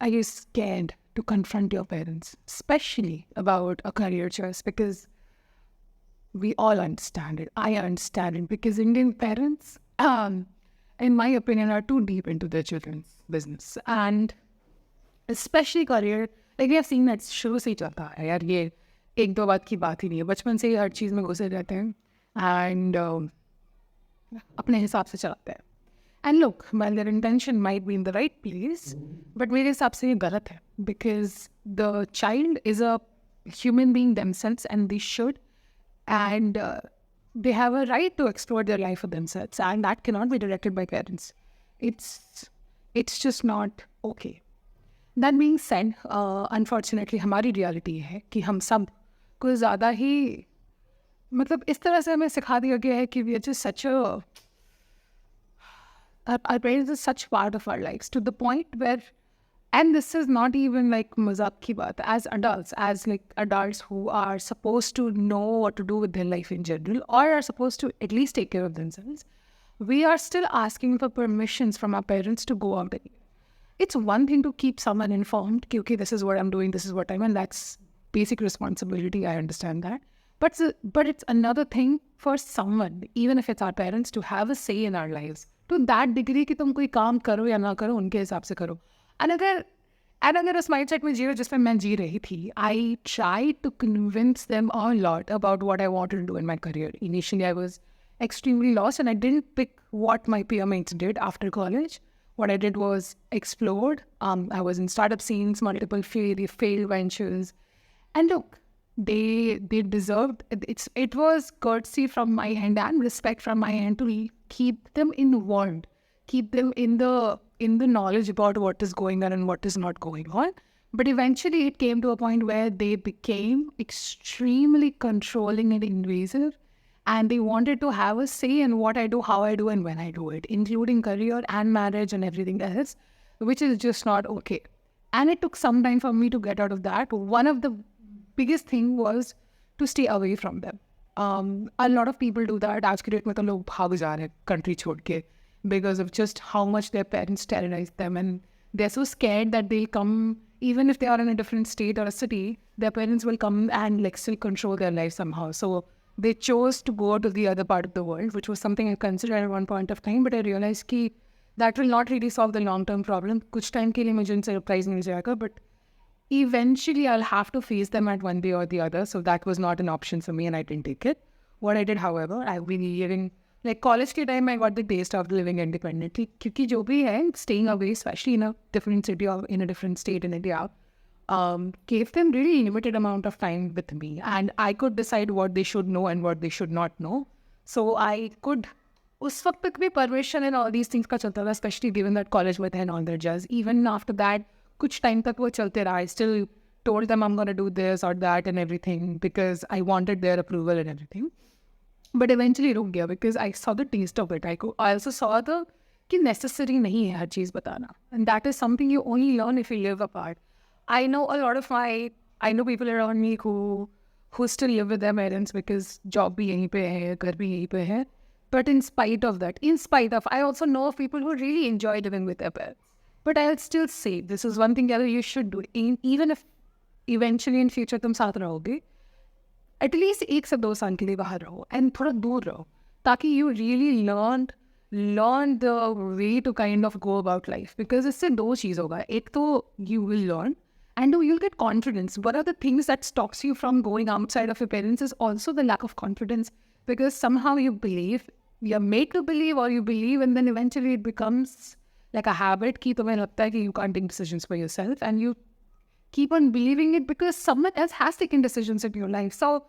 are you scared to confront your parents, especially about a career choice? Because we all understand it. I understand it because Indian parents, in my opinion, are too deep into their children's business. And especially career, like we have seen that शुरू से ही चलता है यार, ये एक दो बात की बात ही नहीं है, बचपन से ही हर चीज़ में घुसे रहते हैं एंड अपने हिसाब से चलाते हैं. And look, while their intention might be in the right place, but मेरे हिसाब से ये गलत है because the child is a human being themselves and they should and they have a right to explore their life for themselves and that cannot be directed by parents. It's just not okay. That being said, unfortunately हमारी reality है कि हम सब कुछ ज़्यादा ही मतलब इस तरह से हमें सिखा दिया गया है कि we are just such a our parents is such part of our lives to the point where, and this is not even like mazak ki baat, as adults, as like adults who are supposed to know what to do with their life in general or are supposed to at least take care of themselves, we are still asking for permissions from our parents to go out there. It's one thing to keep someone informed, okay, this is what I'm doing, this is what I'm, and that's basic responsibility, I understand that. But it's another thing for someone, even if it's our parents, to have a say in our lives. To that degree कि तुम कोई काम करो या ना करो उनके हिसाब से करो. And अगर उस mindset में जियो जिसमें मैं जी रही थी, I tried to convince them a lot about what I wanted to do in my career. Initially, I was extremely lost and I didn't pick what my peer mates did after college. What I did was explored. I was in startup scenes, multiple failed ventures. And look, they deserved it was courtesy from my end and respect from my end to keep them involved, keep them in the knowledge about what is going on and what is not going on. But eventually it came to a point where they became extremely controlling and invasive, and they wanted to have a say in what I do, how I do, and when I do it, including career and marriage and everything else, which is just not okay. And it took some time for me to get out of that. One of the biggest thing was to stay away from them. A lot of people do that. आज के date में तो लोग भाग जा रहे हैं country छोड़ के because of just how much their parents terrorize them, and they're so scared that they'll come, even if they are in a different state or a city, their parents will come and like still control their life somehow. So they chose to go to the other part of the world, which was something I considered at one point of time, but I realized कि that will not really solve the long-term problem. कुछ time के लिए मुझे उनसे surprise मिल जाएगा, but eventually I'll have to face them at one way or the other. So that was not an option for me and I didn't take it. What I did, however, I've been living, like college के time I got the taste of living independently. क्योंकि जो भी है, staying away, especially in a different city or in a different state in India, gave them really limited amount of time with me. And I could decide what they should know and what they should not know. So I could, उस वक्त तक भी permission and all these things का चलता था, especially given that college with and all their jazz. Even after that, कुछ time तक वो चलते रहा. I still told them I'm going to do this or that and everything because I wanted their approval and everything. But eventually रुक गया because I saw the taste of it. I also saw the कि necessary नहीं है हर चीज़ बताना. And that is something you only learn if you live apart. I know people around me who still live with their parents because job भी यहीं पे है, घर भी यहीं पे है. But in spite of, I also know of people who really enjoy living with their parents. But I'll still say, this is one thing that you should do. Even if eventually in future तुम साथ रहोगे, at least 1 से 2 साल के लिए बाहर रहो and थोड़ा दूर रहो, ताकि you really learn the way to kind of go about life. Because इससे 2 चीज़ होगा. एक तो you will learn and you'll get confidence. One of the things that stops you from going outside of your parents is also the lack of confidence. Because somehow you're made to believe or you believe, and then eventually it becomes like a habit कि तुम्हें लगता है कि you can't take decisions for yourself, and you keep on believing it because someone else has taken decisions in your life. So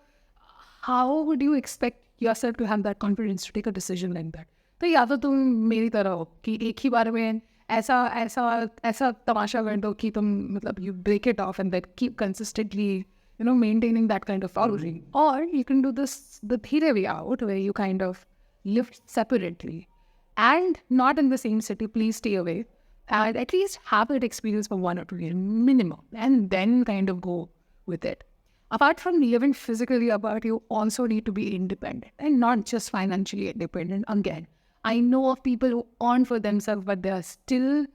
how would you expect yourself to have that confidence to take a decision like that? तो या तो तुम मेरी तरह हो कि एक ही बार में ऐसा तमाशा कर दो कि तुम मतलब you break it off and then keep consistently maintaining that kind of following. Or you can do this the धीरे way out where you kind of live separately and not in the same city. Please stay away and at least have that experience for 1 or 2 years minimum, and then kind of go with it. Apart from living physically apart, you also need to be independent and not just financially independent. Again, I know of people who earn for themselves, but they are still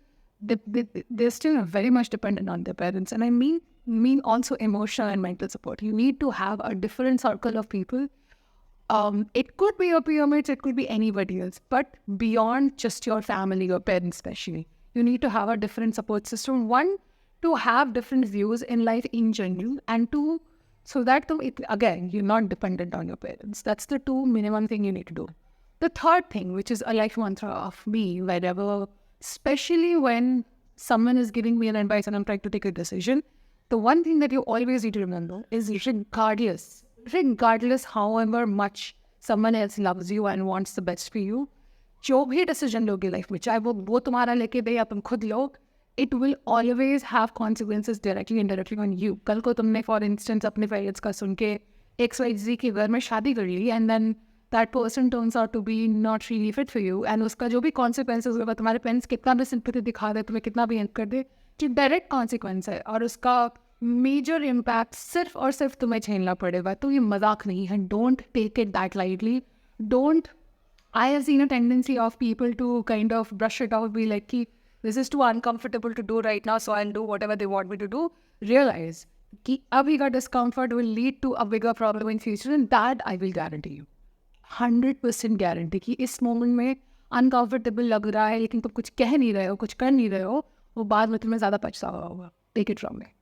they're still very much dependent on their parents. And I mean also emotional and mental support. You need to have a different circle of people. It could be your peer mates, it could be anybody else, but beyond just your family, your parents especially, you need to have a different support system. One, to have different views in life in general, and two, so that again, you're not dependent on your parents. That's the two minimum thing you need to do. The third thing, which is a life mantra of me, wherever, especially when someone is giving me an advice and I'm trying to take a decision, the one thing that you always need to remember is regardless however much someone else loves you and wants the best for you, जो भी decision लोगे life में, चाहे वो तुम्हारा लेके दे या तुम खुद लो, it will always have consequences directly and indirectly on you. कल को तुमने for instance अपने parents का सुन के XYZ के घर में शादी कर ली and then that person turns out to be not really fit for you, and उसका जो भी consequences होगा, तुम्हारे parents कितना भी sympathy दिखा दे, तुम्हें कितना भी help कर दे, जो direct consequence है और उसका मेजर इम्पैक्ट सिर्फ और सिर्फ तुम्हें झेलना पड़ेगा. तो ये मजाक नहीं है. Don't take it that lightly. Don't. I have seen a tendency of people to kind of brush it off, be like, this is too uncomfortable to do right now, so I'll do whatever they want me to do. Realize कि अभी का discomfort will lead to a bigger problem in future, and that I will guarantee you. 100% guarantee कि इस moment में uncomfortable लग रहा है, लेकिन तुम कुछ कह नहीं रहे हो, कुछ कर नहीं रहे हो, वो बाद में तुम्हें ज़्यादा पछतावा होगा. Take it from me.